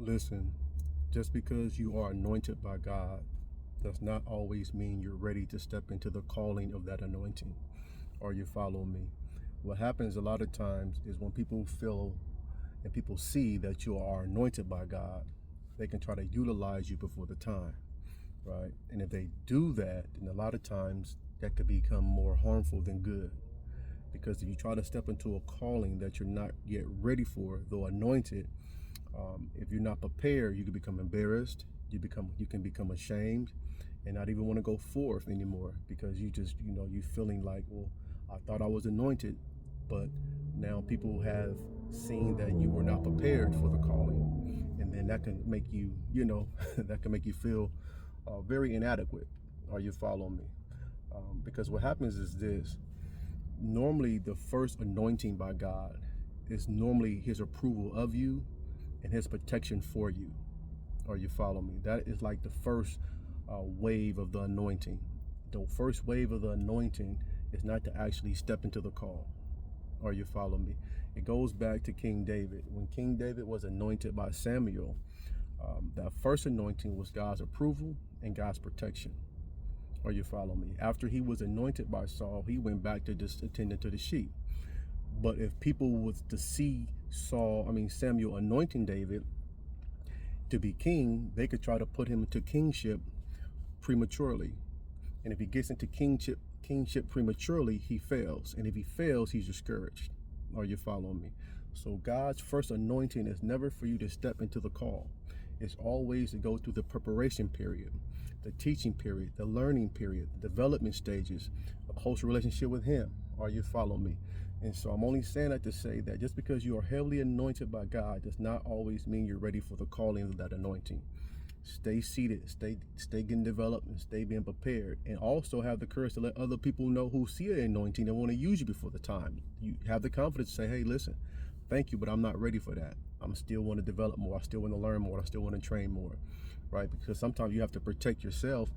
Listen, just because you are anointed by God does not always mean you're ready to step into the calling of that anointing. Or you follow me. What happens a lot of times is when people feel and people see that you are anointed by God, they can try to utilize you before the time, right? And if they do that, then a lot of times that could become more harmful than good. Because if you try to step into a calling that you're not yet ready for, though anointed, if you're not prepared, you can become embarrassed. You can become ashamed, and not even want to go forth anymore because you feeling like, well, I thought I was anointed, but now people have seen that you were not prepared for the calling, and then that can make you, that can make you feel very inadequate. Are you following me? Because what happens is this: normally the first anointing by God is normally his approval of you and his protection for you. Or you follow me? That is like the first wave of the anointing. The first wave of the anointing is not to actually step into the call. Or you follow me? It goes back to King David. When King David was anointed by Samuel, that first anointing was God's approval and God's protection. Or you follow me? After he was anointed by Saul, he went back to just attending to the sheep. But if people was to see Samuel anointing David to be king, they could try to put him into kingship prematurely. And if he gets into kingship prematurely, he fails. And if he fails, he's discouraged. Are you following me? So God's first anointing is never for you to step into the call. It's always to go through the preparation period, the teaching period, the learning period, the development stages, a close relationship with him. Are you following me? And so I'm only saying that to say that just because you are heavily anointed by God does not always mean you're ready for the calling of that anointing. Stay seated, stay getting developed, and stay being prepared, and also have the courage to let other people know who see an anointing and want to use you before the time. You have the confidence to say, hey, listen, thank you, but I'm not ready for that. I'm still want to develop more. I still want to learn more. I still want to train more, right? Because sometimes you have to protect yourself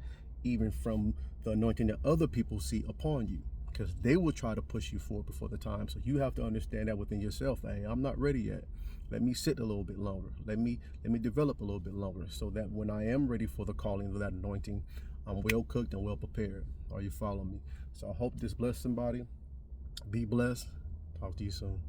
even from the anointing that other people see upon you, because they will try to push you forward before the time. So you have to understand that within yourself. Hey, I'm not ready yet. Let me sit a little bit longer. Let me develop a little bit longer, so that when I am ready for the calling of that anointing, I'm well cooked and well prepared. Are you following me? So I hope this blessed somebody. Be blessed. Talk to you soon.